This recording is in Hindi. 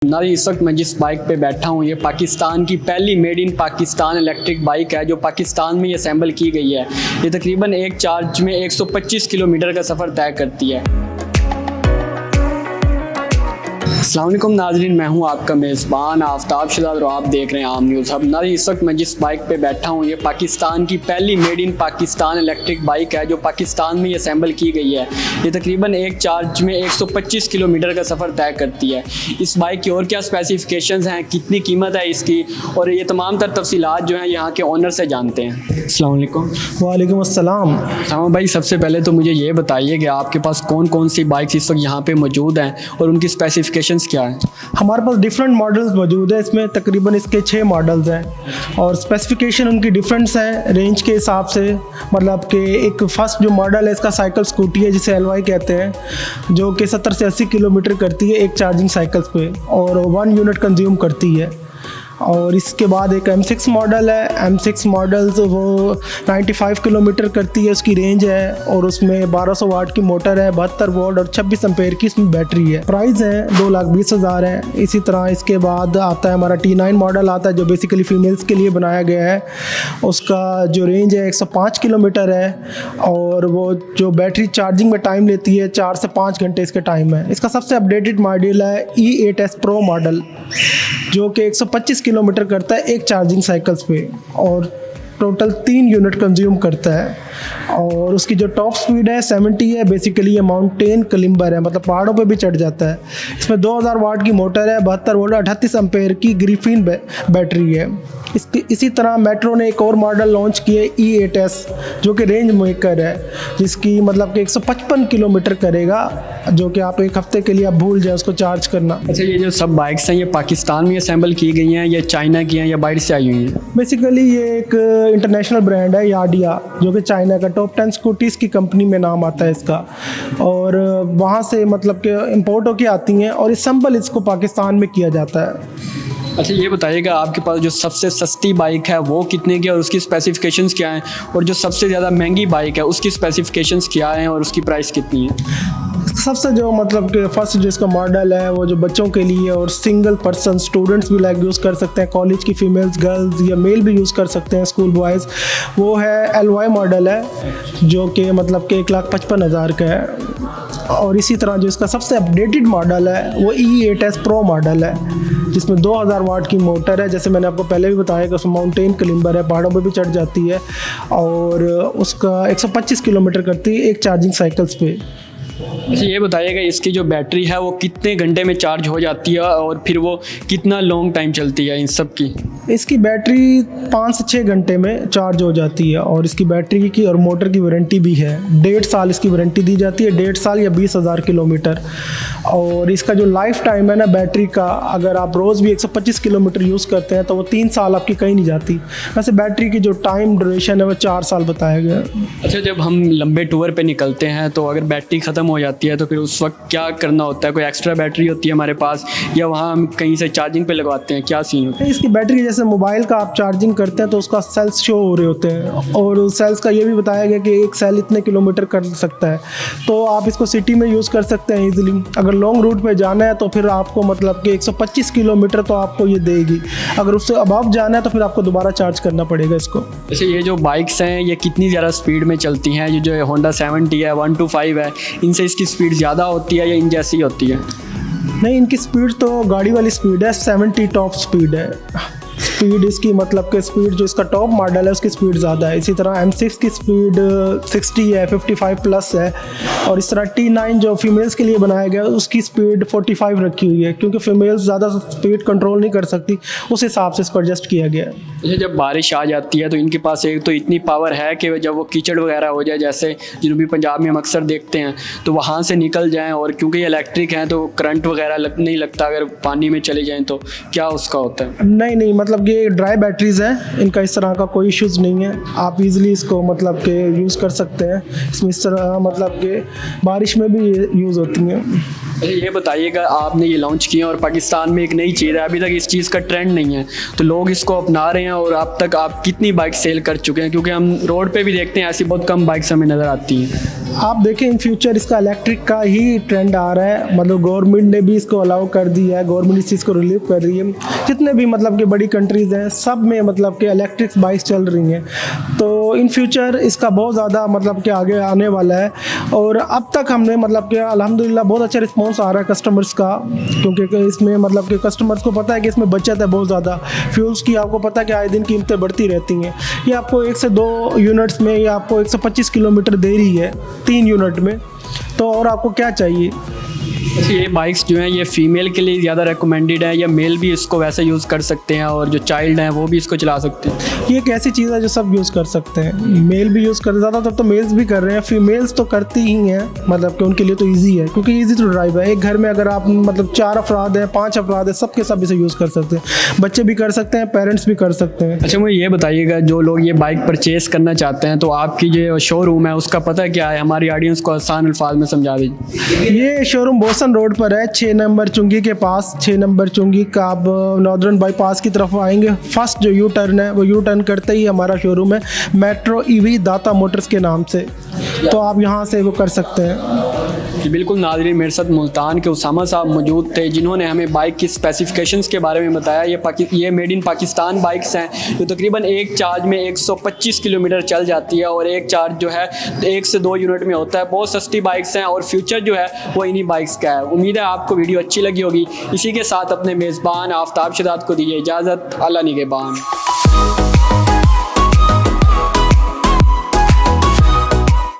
नारी इस वक्त मैं जिस बाइक पे बैठा हूँ ये पाकिस्तान की पहली made in Pakistan electric bike है जो पाकिस्तान में ये असेंबल की गई है। ये तकरीबन एक चार्ज में 125 किलोमीटर का सफ़र तय करती है। अस्सलाम वालेकुम नाज़रीन, मैं हूं आपका मेज़बान आफ्ताब शहजाद और आप देख रहे हैं आम न्यूज़ हब। नाज़रीन इस वक्त मैं जिस बाइक पे बैठा हूं ये पाकिस्तान की पहली made in Pakistan electric bike है जो पाकिस्तान में ये असेंबल की गई है। ये तकरीबन एक चार्ज में 125 किलोमीटर का सफ़र तय करती है। इस बाइक की और क्या स्पेसिफिकेशंस हैं, कितनी कीमत है इसकी, और ये तमाम तर तफसीलात जो हैं यहाँ के ओनर से जानते हैं। अस्सलाम वालेकुम। वालेकुम अस्सलाम। हाँ भाई, सबसे पहले तो मुझे ये बताइए कि आपके पास कौन कौन सी बाइक्स इस वक्त यहाँ पे मौजूद हैं और उनकी स्पेसिफिकेशंस क्या है? हमारे पास डिफरेंट मॉडल्स मौजूद है। इसमें तकरीबन इसके 6 मॉडल्स हैं और स्पेसिफिकेशन उनकी डिफरेंट्स है रेंज के हिसाब से। मतलब कि एक फर्स्ट जो मॉडल है इसका साइकिल स्कूटी है जिसे एलवाई कहते हैं, जो कि 70 से 80 किलोमीटर करती है एक चार्जिंग साइकिल्स पे और 1 यूनिट कंज्यूम करती है। और इसके बाद एक M6 मॉडल है। M6 मॉडल्स वो 95 किलोमीटर करती है उसकी रेंज है और उसमें 1200 वाट की मोटर है, 72 वोल्ट और 26 एम्पेयर की इसमें बैटरी है। प्राइस है 2,20,000 है। इसी तरह इसके बाद आता है हमारा T9 मॉडल आता है जो बेसिकली फीमेल्स के लिए बनाया गया है। उसका जो रेंज है 105 किलोमीटर है और वो जो बैटरी चार्जिंग में टाइम लेती है 4 से 5 घंटे इसके टाइम है। इसका सबसे अपडेटेड मॉडल है E8S Pro मॉडल जो कि 125 किलोमीटर करता है एक चार्जिंग साइकिल्स पे और टोटल 3 यूनिट कंज्यूम करता है। और उसकी जो टॉप स्पीड है 70 है। बेसिकली ये माउंटेन क्लाइंबर है, मतलब पहाड़ों पे भी चढ़ जाता है। इसमें 2000 वाट की मोटर है, 72 वोल्ट 38 एम्पेयर की ग्रिफिन बैटरी है। इसी तरह मेट्रो ने एक और मॉडल लॉन्च किया E8S जो कि रेंज मेकर है, जिसकी मतलब कि 155 किलोमीटर करेगा, जो कि आप एक हफ्ते के लिए आप भूल जाए उसको चार्ज करना। अच्छा, ये जो सब बाइक्स हैं ये पाकिस्तान में असेंबल की गई हैं या चाइना की हैं या बाहर से आई हुई हैं? बेसिकली ये एक इंटरनेशनल ब्रांड है याडिया, जो कि चाइना का टॉप 10 स्कूटीज़ की कंपनी में नाम आता है इसका, और वहाँ से मतलब कि इम्पोर्ट होकर आती हैं और असेंबल इसको पाकिस्तान में किया जाता है। अच्छा, ये बताइएगा आपके पास जो सबसे सस्ती बाइक है वो कितने की और उसकी स्पेसिफिकेशंस क्या हैं, और जो सबसे ज़्यादा महंगी बाइक है उसकी स्पेसिफिकेशंस क्या हैं और उसकी प्राइस कितनी है? सबसे जो मतलब कि फर्स्ट जो इसका मॉडल है वो जो बच्चों के लिए और सिंगल पर्सन स्टूडेंट्स भी लाइक यूज़ कर सकते हैं, कॉलेज की फीमेल्स गर्ल्स या मेल भी यूज़ कर सकते हैं, स्कूल बॉयज़, वो है LY मॉडल है जो कि मतलब कि 1,55,000 का है। और इसी तरह जो इसका सबसे अपडेटेड मॉडल है वो E8S Pro मॉडल है जिसमें 2000 वाट की मोटर है। जैसे मैंने आपको पहले भी बताया कि उसमें माउंटेन क्लाइंबर है, पहाड़ों पे भी चढ़ जाती है और उसका 125 किलोमीटर करती है एक चार्जिंग साइकिल्स पे। अच्छा, ये बताइएगा इसकी जो बैटरी है वो कितने घंटे में चार्ज हो जाती है और फिर वो कितना लॉन्ग टाइम चलती है इन सब की? इसकी बैटरी 5 से 6 घंटे में चार्ज हो जाती है और इसकी बैटरी की और मोटर की वारंटी भी है। 1.5 साल इसकी वारंटी दी जाती है, 1.5 साल या 20,000 किलोमीटर। और इसका जो लाइफ टाइम है ना बैटरी का, अगर आप रोज़ भी 125 किलोमीटर यूज़ करते हैं तो वो 3 साल आपकी कहीं नहीं जाती। वैसे बैटरी की जो टाइम ड्यूरेशन है वो 4 साल बताया गया। अच्छा, जब हम लंबे टूर पे निकलते हैं तो अगर बैटरी ख़त्म हो जाती है तो फिर उस वक्त क्या करना होता है? कोई एक्स्ट्रा बैटरी होती है हमारे पास या वहाँ हम कहीं से चार्जिंग पे लगवाते हैं, क्या सीन होता है? इसकी बैटरी जैसे मोबाइल का आप चार्जिंग करते हैं तो उसका सेल्स शो हो रहे होते हैं और सेल्स का ये भी बताया गया कि एक सेल इतने किलोमीटर कर सकता है, तो आप इसको सिटी में यूज़ कर सकते हैं ईजिली। अगर लॉन्ग रूट पे जाना है तो फिर आपको मतलब कि 125 किलोमीटर तो आपको ये देगी, अगर उससे अबव जाना है तो फिर आपको दोबारा चार्ज करना पड़ेगा इसको। जैसे ये जो बाइक्स हैं ये कितनी ज़्यादा स्पीड में चलती हैं? ये जो होंडा 70 है, 125 है, इनसे इसकी स्पीड ज़्यादा होती है या इन जैसी होती है? नहीं, इनकी स्पीड तो गाड़ी वाली स्पीड है, 70 टॉप स्पीड है। स्पीड इसकी मतलब कि स्पीड जो इसका टॉप मॉडल है उसकी स्पीड ज़्यादा है। इसी तरह M6 की स्पीड 60 है, 55 प्लस है। और इस तरह T9 जो फीमेल्स के लिए बनाया गया उसकी स्पीड 45 रखी हुई है, क्योंकि फीमेल्स ज़्यादा स्पीड कंट्रोल नहीं कर सकती, उस हिसाब से इसको एडजस्ट किया गया है। अच्छा, जब बारिश आ जाती है तो इनके पास एक तो इतनी पावर है कि जब वो कीचड़ वगैरह हो जाए, जैसे जनूबी पंजाब में हम अक्सर देखते हैं, तो वहाँ से निकल जाएं, और क्योंकि ये इलेक्ट्रिक हैं तो करंट वगैरह नहीं लगता अगर पानी में चले जाएं, तो क्या उसका होता है? नहीं, मतलब ये ड्राई बैटरीज हैं, इनका इस तरह का कोई इश्यूज़ नहीं है। आप इजीली इसको मतलब के यूज़ कर सकते हैं। इसमें इस तरह मतलब के बारिश में भी ये यूज़ होती हैं। ये बताइएगा, आपने ये लॉन्च किया और पाकिस्तान में एक नई चीज़ है, अभी तक इस चीज़ का ट्रेंड नहीं है, तो लोग इसको अपना रहे हैं, और अब तक आप कितनी बाइक सेल कर चुके हैं? क्योंकि हम रोड पे भी देखते हैं ऐसी बहुत कम बाइक्स हमें नज़र आती हैं। आप देखें इन फ्यूचर इसका इलेक्ट्रिक का ही ट्रेंड आ रहा है, मतलब गवर्नमेंट ने भी इसको अलाउ कर दिया है, गवर्नमेंट इस चीज़ को रिलीव कर रही है। जितने भी मतलब कि बड़ी कंट्रीज़ हैं सब में मतलब कि इलेक्ट्रिक बाइक्स चल रही हैं, तो इन फ्यूचर इसका बहुत ज़्यादा मतलब कि आगे आने वाला है। और अब तक हमने मतलब कि अल्हम्दुलिल्लाह बहुत अच्छा रिस्पॉन्स आ रहा है कस्टमर्स का, क्योंकि इसमें मतलब कि कस्टमर्स को पता है कि इसमें बचत है बहुत ज़्यादा। फ्यूल्स की आपको पता है कि आए दिन कीमतें बढ़ती रहती हैं। ये आपको 1 से 2 यूनिट्स में ये आपको 125 किलोमीटर दे रही है 3 यूनिट में, तो और आपको क्या चाहिए। ये बाइक्स जो हैं ये फीमेल के लिए ज़्यादा रिकमेंडेड है, या मेल भी इसको वैसे यूज़ कर सकते हैं, और जो चाइल्ड हैं वो भी इसको चला सकते हैं? ये एक ऐसी चीज़ है जो सब यूज़ कर सकते हैं। मेल भी यूज़ कर, ज़्यादातर तो मेल्स भी कर रहे हैं, फीमेल्स तो करती ही हैं, मतलब कि उनके लिए तो ईजी है, क्योंकि ईजी टू ड्राइव है। एक घर में अगर आप मतलब 4 अफराद हैं, 5 अफराद हैं, सब के सब इसे यूज़ कर सकते हैं। बच्चे भी कर सकते हैं, पेरेंट्स भी कर सकते हैं। अच्छा, मुझे ये बताइएगा, जो लोग ये बाइक परचेज़ करना चाहते हैं, तो आपकी जो शोरूम है उसका पता क्या है? हमारी ऑडियंस को आसान अल्फाज में समझा दीजिए। ये शोरूम बोसन रोड पर है, 6 नंबर चुंगी के पास। 6 नंबर चुंगी का आप नॉर्दर्न बाईपास की तरफ आएंगे, फर्स्ट जो यू टर्न है वो यू टर्न करते ही हमारा शोरूम है, मेट्रो ईवी दाता मोटर्स के नाम से, तो आप यहाँ से वो कर सकते हैं। जी बिल्कुल नाज़रीन, मेरे साथ मुल्तान के उसामा साहब मौजूद थे, जिन्होंने हमें बाइक की स्पेसिफिकेशंस के बारे में बताया। ये मेड इन पाकिस्तान बाइक्स हैं, जो तकरीबन एक चार्ज में 125 किलोमीटर चल जाती है, और एक चार्ज जो है 1 से 2 यूनिट में होता है। बहुत सस्ती बाइक्स हैं, और फ्यूचर जो है वो इन्हीं बाइक्स का है। उम्मीद है आपको वीडियो अच्छी लगी होगी। इसी के साथ अपने मेज़बान आफ्ताब शहजाद को दीजिए इजाज़त। अल्लाह निगहबान।